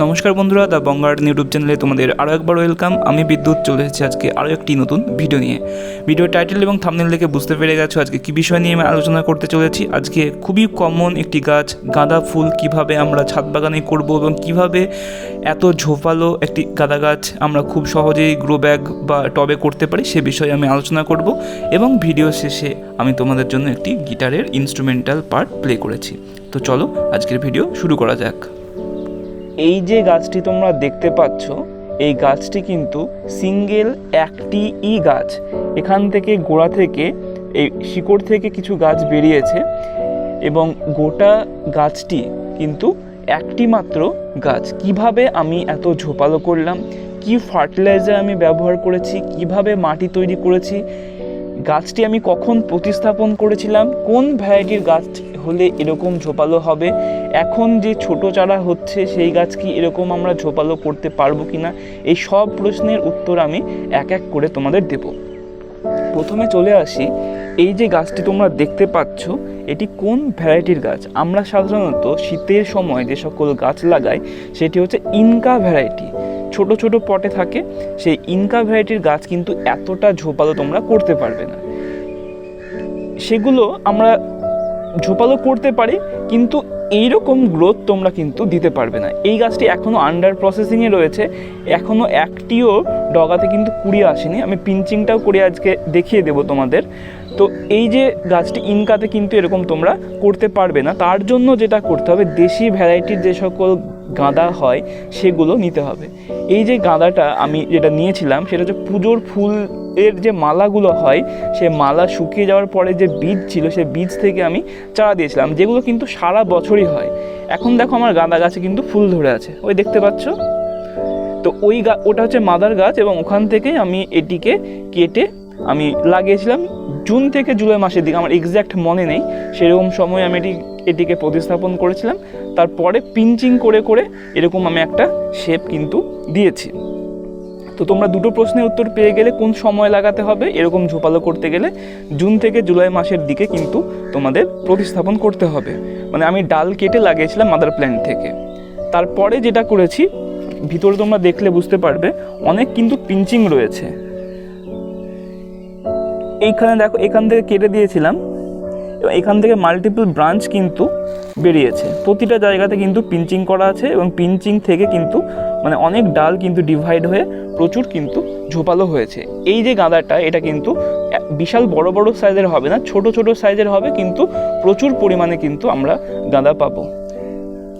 নমস্কার বন্ধুরা, the Bong YouTube চ্যানেলে তোমাদের আরও একবার ওয়েলকাম। আমি বিদ্যুৎ চলে এসেছি আজকে আরও একটি নতুন ভিডিও নিয়ে। ভিডিও টাইটেল এবং থাম্বনেল দেখে বুঝতে পেরে গেছো আজকে কী বিষয় নিয়ে আমি আলোচনা করতে চলেছি। আজকে খুবই কমন একটি গাছ গাঁদা ফুল কিভাবে আমরা ছাদ বাগানে করব এবং কিভাবে এত ঝোপালো একটি গাঁদা গাছ আমরা খুব সহজেই গ্রো ব্যাগ বা টবে করতে পারি সে বিষয়ে আমি আলোচনা করব। এবং ভিডিও শেষে আমি তোমাদের জন্য একটি গিটারের ইনস্ট্রুমেন্টাল পার্ট প্লে করেছি। তো চলো আজকের ভিডিও শুরু করা যাক। এই যে গাছটি তোমরা দেখতে পাচ্ছ, এই গাছটি কিন্তু সিঙ্গেল একটি গাছ। এখান থেকে গোড়া থেকে এই শিকড় থেকে কিছু গাছ বেরিয়েছে এবং গোটা গাছটি কিন্তু একটি মাত্র গাছ। কিভাবে আমি এত ঝোপালো করলাম, কি ফার্টিলাইজার আমি ব্যবহার করেছি, কিভাবে মাটি তৈরি করেছি, গাছটি আমি কখন প্রতিস্থাপন করেছিলাম, কোন ভ্যারাইটির গাছ হলে এরকম ঝোপালো হবে, এখন যে ছোট চারা হচ্ছে সেই গাছ কি এরকম আমরা ঝোপালো করতে পারবো কিনা, এই সব প্রশ্নের উত্তর আমি এক এক করে তোমাদের দেব। প্রথমে চলে আসি, এই যে গাছটি তোমরা দেখতে পাচ্ছ এটি কোন ভ্যারাইটির গাছ। আমরা সাধারণত শীতের সময় যে সকল গাছ লাগাই সেটি হচ্ছে ইনকা ভ্যারাইটি, ছোট ছোট পটে থাকে। সেই ইনকা ভ্যারাইটির গাছ কিন্তু এতটা ঝোপালো তোমরা করতে পারবে না। সেগুলো আমরা ঝোপালো করতে পারি কিন্তু এইরকম গ্রোথ তোমরা কিন্তু দিতে পারবে না। এই গাছটি এখনও আন্ডার প্রসেসিংয়ে রয়েছে, এখনও একটিও ডগাতে কিন্তু কুড়ি আসেনি। আমি পিঞ্চিংটাও করে আজকে দেখিয়ে দেবো তোমাদের। তো এই যে গাছটি ইনকাতে কিন্তু এরকম তোমরা করতে পারবে না। তার জন্য যেটা করতে হবে, দেশি ভ্যারাইটির যে সকল গাঁদা হয় সেগুলো নিতে হবে। এই যে গাঁদাটা আমি যেটা নিয়েছিলাম সেটা হচ্ছে পুজোর ফুলের যে মালাগুলো হয়, সে মালা শুকিয়ে যাওয়ার পরে যে বীজ ছিল সেই বীজ থেকে আমি চারা দিয়েছিলাম, যেগুলো কিন্তু সারা বছরই হয়। এখন দেখো আমার গাঁদা গাছে কিন্তু ফুল ধরে আছে, ওই দেখতে পাচ্ছ। তো ওটা হচ্ছে মাদার গাছ এবং ওখান থেকে আমি এটিকে কেটে আমি লাগিয়েছিলাম জুন থেকে জুলাই মাসের দিকে, আমার এক্স্যাক্ট মনে নেই। সেরকম সময় আমি এটিকে প্রতিস্থাপন করেছিলাম। তারপরে পিঞ্চিং করে করে এরকম আমি একটা শেপ কিন্তু দিয়েছি। তো তোমরা দুটো প্রশ্নের উত্তর পেয়ে গেলে। কোন সময় লাগাতে হবে এরকম ঝোপালো করতে গেলে, জুন থেকে জুলাই মাসের দিকে কিন্তু তোমাদের প্রতিস্থাপন করতে হবে। মানে আমি ডাল কেটে লাগিয়েছিলাম মাদার প্ল্যান্ট থেকে। তারপরে যেটা করেছি, ভিতরে তোমরা দেখলে বুঝতে পারবে অনেক কিন্তু পিঞ্চিং রয়েছে। এইখানে দেখো, এখান থেকে কেটে দিয়েছিলাম এবং এখান থেকে মাল্টিপল ব্রাঞ্চ কিন্তু বেরিয়েছে। প্রতিটা জায়গাতে কিন্তু পিঞ্চিং করা আছে এবং পিঞ্চিং থেকে কিন্তু মানে অনেক ডাল কিন্তু ডিভাইড হয়ে প্রচুর কিন্তু ঝোপালো হয়েছে। এই যে গাঁদাটা, এটা কিন্তু বিশাল বড় বড় সাইজের হবে না, ছোট ছোট সাইজের হবে, কিন্তু প্রচুর পরিমাণে কিন্তু আমরা গাঁদা পাবো।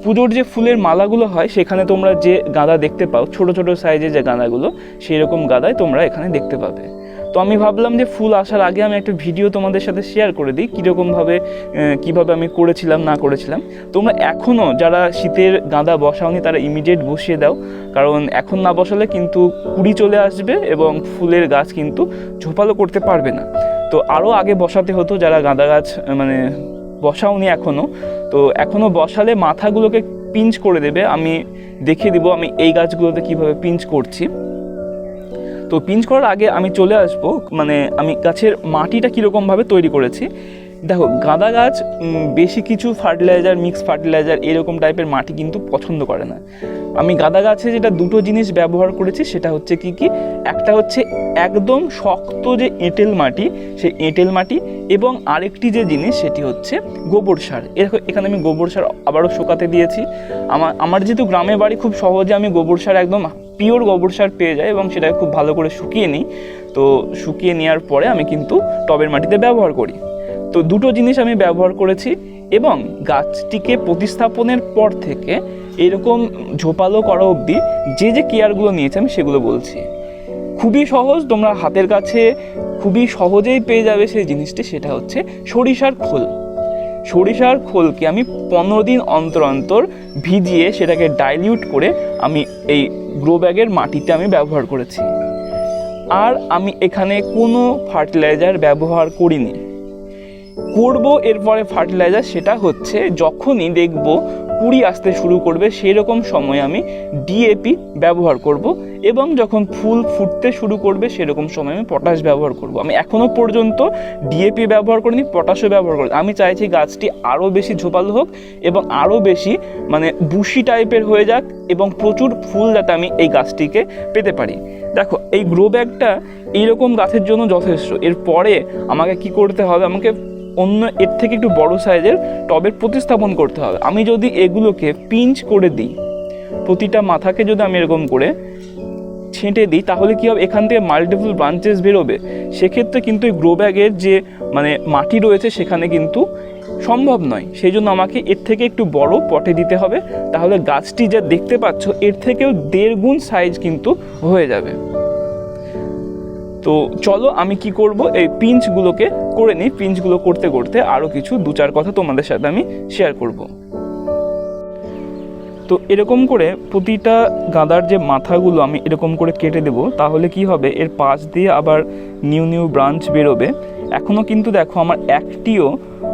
পুজোর যে ফুলের মালাগুলো হয় সেখানে তোমরা যে গাঁদা দেখতে পাও, ছোট ছোট সাইজের যে গাঁদাগুলো, সেই রকম গাঁদাই তোমরা এখানে দেখতে পাবে। তো আমি ভাবলাম যে ফুল আসার আগে আমি একটা ভিডিও তোমাদের সাথে শেয়ার করে দিই কীভাবে আমি করেছিলাম না করেছিলাম। তোমরা এখনও যারা শীতের গাঁদা বসাওনি তারা ইমিডিয়েট বসিয়ে দাও, কারণ এখন না বসালে কিন্তু কুড়ি চলে আসবে এবং ফুলের গাছ কিন্তু ঝোপালো করতে পারবে না। তো আরও আগে বসাতে হতো যারা গাঁদা গাছ মানে বসাওনি এখনও। তো এখনও বসালে মাথাগুলোকে পিঞ্চ করে দেবে। আমি দেখিয়ে দিব আমি এই গাছগুলোতে কীভাবে পিঞ্চ করছি। তো পিঞ্চ করার আগে আমি চলে আসবো, মানে আমি গাছের মাটিটা কীরকমভাবে তৈরি করেছি। দেখো, গাঁদা গাছ বেশি কিছু ফার্টিলাইজার, মিক্স ফার্টিলাইজার এরকম টাইপের মাটি কিন্তু পছন্দ করে না। আমি গাঁদা গাছে যেটা দুটো জিনিস ব্যবহার করেছি সেটা হচ্ছে কি, একটা হচ্ছে একদম শক্ত যে এঁটেল মাটি, সেই এঁটেল মাটি, এবং আরেকটি যে জিনিস সেটি হচ্ছে গোবর সার। এখানে আমি গোবর সার আবারও শুকাতে দিয়েছি। আমার যেহেতু গ্রামে বাড়ি, খুব সহজে আমি গোবর সার একদম পিওর গোবর সার পেয়ে যাই এবং সেটাকে খুব ভালো করে শুকিয়ে নিই। তো শুকিয়ে নেওয়ার পরে আমি কিন্তু টবের মাটিতে ব্যবহার করি। তো দুটো জিনিস আমি ব্যবহার করেছি এবং গাছটিকে প্রতিস্থাপনের পর থেকে এরকম ঝোপালো করা অবধি যে যে কেয়ারগুলো নিয়েছি আমি সেগুলো বলছি। খুবই সহজ, তোমরা হাতের কাছে খুবই সহজেই পেয়ে যাবে সেই জিনিসটি। সেটা হচ্ছে সরিষার খোল। সরিষার খোলকে আমি 15 দিন অন্তর অন্তর ভিজিয়ে সেটাকে ডাইলিউট করে আমি এই গ্রো ব্যাগের মাটিতে আমি ব্যবহার করেছি। আর আমি এখানে কোনো ফার্টিলাইজার ব্যবহার করিনি। করবো এরপরে ফার্টিলাইজার, সেটা হচ্ছে যখনই দেখব কুড়ি আসতে শুরু করবে সেই রকম সময় আমি ডিএপি ব্যবহার করব এবং যখন ফুল ফুটতে শুরু করবে সেরকম সময় আমি পটাশ ব্যবহার করব। আমি এখনও পর্যন্ত ডিএপি ব্যবহার করিনি, পটাশও ব্যবহার করি। আমি চাইছি গাছটি আরও বেশি ঝোপালো হোক এবং আরও বেশি মানে বুশি টাইপের হয়ে যাক এবং প্রচুর ফুল যাতে আমি এই গাছটিকে পেতে পারি। দেখো এই গ্রো ব্যাগটা এইরকম গাছের জন্য যথেষ্ট। এরপরে আমাকে কি করতে হবে, আমাকে অন্য এর থেকে একটু বড় সাইজের টবের প্রতিস্থাপন করতে হবে। আমি যদি এগুলোকে পিঞ্চ করে দিই, প্রতিটা মাথাকে যদি আমি এরকম করে ছেঁটে দিই, তাহলে কী হবে, এখান থেকে মাল্টিপল ব্রাঞ্চেস বেরোবে। সেক্ষেত্রে কিন্তু এই গ্রো ব্যাগের যে মানে মাটি রয়েছে সেখানে কিন্তু সম্ভব নয়। সেই জন্য আমাকে এর থেকে একটু বড় পটে দিতে হবে, তাহলে গাছটি যা দেখতে পাচ্ছ এর থেকেও 1.5 গুণ সাইজ কিন্তু হয়ে যাবে। তো চলো আমি কি করব, এই পিঞ্চগুলোকে করে নিই। পিঞ্চগুলো করতে করতে আরও কিছু 2-4 কথা তোমাদের সাথে আমি শেয়ার করব। তো এরকম করে প্রতিটা গাঁদার যে মাথাগুলো আমি এরকম করে কেটে দেবো, তাহলে কি হবে, এর পাশ দিয়ে আবার নিউ ব্রাঞ্চ বেরোবে। এখনও কিন্তু দেখো আমার একটিও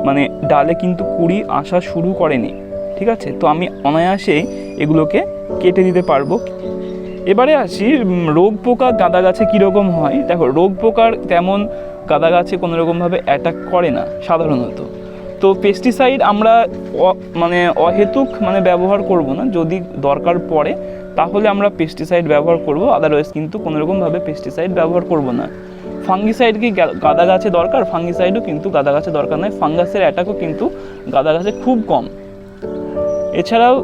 মানে ডালে কিন্তু কুঁড়ি আসা শুরু করেনি, ঠিক আছে। তো আমি অনায়াসেই এগুলোকে কেটে দিতে পারবো। এবারে আসি রোগ পোকা গাঁদা গাছে কীরকম হয়। দেখো রোগ পোকার তেমন গাঁদা গাছে কোনো রকমভাবে অ্যাটাক করে না সাধারণত। তো পেস্টিসাইড আমরা মানে অহেতুক মানে ব্যবহার করব না, যদি দরকার পড়ে তাহলে আমরা পেস্টিসাইড ব্যবহার করব, আদারওয়াইজ কিন্তু কোনো রকমভাবে পেস্টিসাইড ব্যবহার করব না। ফাঙ্গিসাইড কি গাঁদা গাছে দরকার? ফাঙ্গিসাইডও কিন্তু গাঁদা গাছে দরকার নয়। ফাঙ্গাসের অ্যাটাকও কিন্তু গাঁদা গাছে খুব কম। এছাড়াও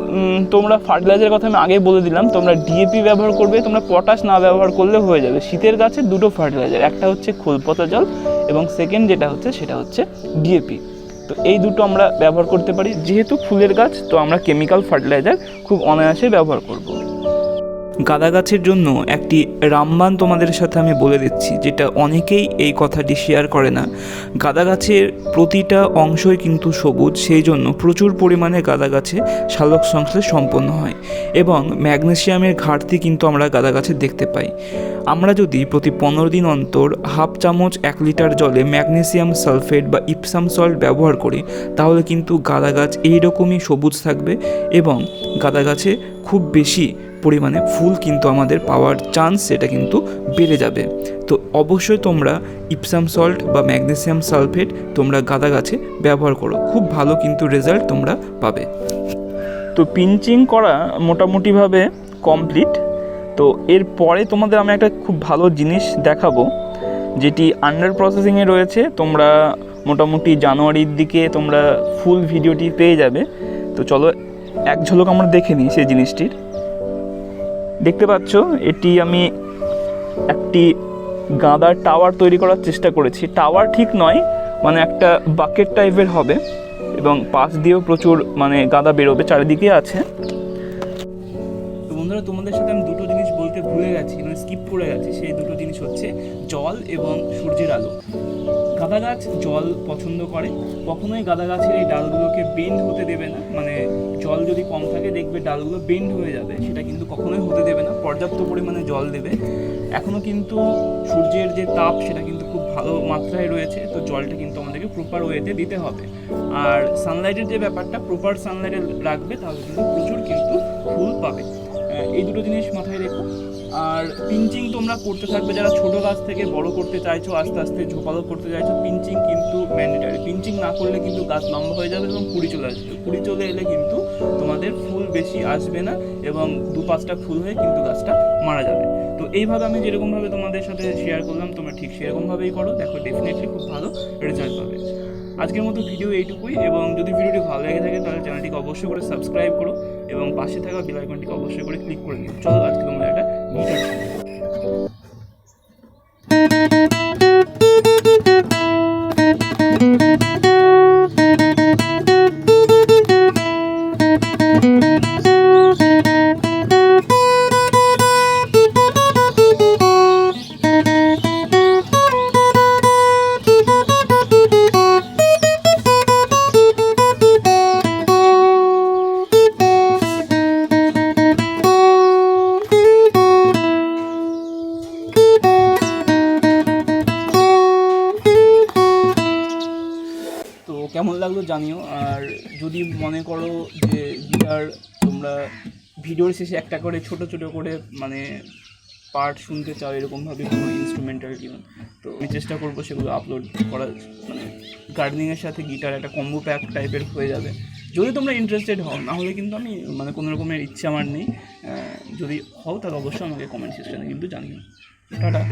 তোমরা ফার্টিলাইজারের কথা আমি আগেই বলে দিলাম, তোমরা ডিএপি ব্যবহার করবে, তোমরা পটাশ না ব্যবহার করলে হয়ে যাবে। শীতের গাছে 2টো ফার্টিলাইজার, একটা হচ্ছে খোলপতা জল এবং সেকেন্ড যেটা হচ্ছে সেটা হচ্ছে ডিএপি। তো এই দুটো আমরা ব্যবহার করতে পারি। যেহেতু ফুলের গাছ, তো আমরা কেমিক্যাল ফার্টিলাইজার খুব অনায়াসে ব্যবহার করব। গাঁদা গাছের জন্য একটি রামবান তোমাদের সাথে আমি বলে দিচ্ছি, যেটা অনেকেই এই কথাটি শেয়ার করে না। গাঁদা গাছের প্রতিটা অংশই কিন্তু সবুজ, সেই জন্য প্রচুর পরিমাণে গাঁদা গাছে সালোক সংশ্লেষ সম্পন্ন হয় এবং ম্যাগনেসিয়ামের ঘাটতি কিন্তু আমরা গাঁদা গাছে দেখতে পাই। আমরা যদি প্রতি 15 দিন অন্তর 1/2 চামচ 1 লিটার জলে ম্যাগনেসিয়াম সালফেট বা ইপসাম সল্ট ব্যবহার করি, তাহলে কিন্তু গাঁদা গাছ এইরকমই সবুজ থাকবে এবং গাঁদা গাছে খুব বেশি পরিমাণে ফুল কিন্তু আমাদের পাওয়ার চান্স সেটা কিন্তু বেড়ে যাবে। তো অবশ্যই তোমরা ইপসাম সল্ট বা ম্যাগনেসিয়াম সালফেট তোমরা গাঁদা গাছে ব্যবহার করো, খুব ভালো কিন্তু রেজাল্ট তোমরা পাবে। তো পিঞ্চিং করা মোটামুটিভাবে কমপ্লিট। তো এরপরে তোমাদের আমি একটা খুব ভালো জিনিস দেখাবো, যেটি আন্ডার প্রসেসিংয়ে রয়েছে। তোমরা মোটামুটি জানুয়ারির দিকে তোমরা ফুল ভিডিওটি পেয়ে যাবে। তো চলো এক ঝলক আমরা দেখে নিই সেই জিনিসটির। দেখতে পাচ্ছ এটি আমি একটি গাঁদার টাওয়ার তৈরি করার চেষ্টা করেছি। টাওয়ার ঠিক নয়, মানে একটা বাকেট টাইপের হবে এবং পাশ দিয়েও প্রচুর মানে গাঁদা বেরোবে, চারিদিকে আছে। তো বন্ধুরা, তোমাদের সাথে আমি দুটো জিনিস বলতে ভুলে গেছি, মানে স্কিপ করে গেছি। সেই দুটো জিনিস হচ্ছে জল এবং সূর্যের আলো। গাঁদা গাছ জল পছন্দ করে, কখনোই গাঁদা গাছের এই ডালগুলোকে বেন্ড হতে দেবে না। মানে জল যদি কম থাকে দেখবে ডালগুলো বেন্ড হয়ে যাবে, সেটা কিন্তু কখনোই হতে দেবে না। পর্যাপ্ত পরিমাণে জল দেবে। এখনও কিন্তু সূর্যের যে তাপ সেটা কিন্তু খুব ভালো মাত্রায় রয়েছে, তো জলটা কিন্তু আমাদেরকে প্রপার ওয়েতে দিতে হবে। আর সানলাইটের যে ব্যাপারটা, প্রপার সানলাইটে রাখবে, তাহলে কিন্তু প্রচুর কিন্তু ফুল পাবে। এই দুটো জিনিস মাথায় রেখো। আর পিঞ্চিং তোমরা করতে থাকবে, যারা ছোট গাছ থেকে বড় করতে চাইছো, আস্তে আস্তে ঝোপালো করতে চাইছো, পিঞ্চিং কিন্তু ম্যান্ডেটারি। পিঞ্চিং না করলে কিন্তু গাছ লম্বা হয়ে যাবে এবং কুড়ি চলে আসবে। কুড়ি চলে এলে কিন্তু তোমাদের ফুল বেশি আসবে না এবং 2-5টা ফুল হয়ে কিন্তু গাছটা মারা যাবে। তো এইভাবে আমি যেরকমভাবে তোমাদের সাথে শেয়ার করলাম, তোমরা ঠিক সেরকমভাবেই করো, দেখো ডেফিনেটলি খুব ভালো রেজাল্ট পাবে। আজকের মতো ভিডিও এইটুকুই, এবং যদি ভিডিওটি ভালো লেগে থাকে তাহলে চ্যানেলটিকে অবশ্যই করে সাবস্ক্রাইব করো এবং পাশে থাকা বেল আইকনটিকে অবশ্যই করে ক্লিক করে নিও। চলো আজকে তোমরা একটা গিটার কেমন লাগলো জানিও। আর যদি মনে করো যে গিটার তোমরা ভিডিওর শেষে একটা করে ছোট ছোট করে মানে পার্ট শুনতে চাও এরকমভাবে কোনো ইনস্ট্রুমেন্টাল টিউন, তো আমি চেষ্টা করবো সেগুলো আপলোড করার। মানে গার্ডেনিংয়ের সাথে গিটার একটা কম্বো প্যাক টাইপের হয়ে যাবে, যদি তোমরা ইন্টারেস্টেড হও। না হলে কিন্তু আমি মানে কোনো রকমের ইচ্ছে আমার নেই। যদি হও তাহলে অবশ্যই আমাকে কমেন্ট সেকশানে কিন্তু জানিও। টাটা।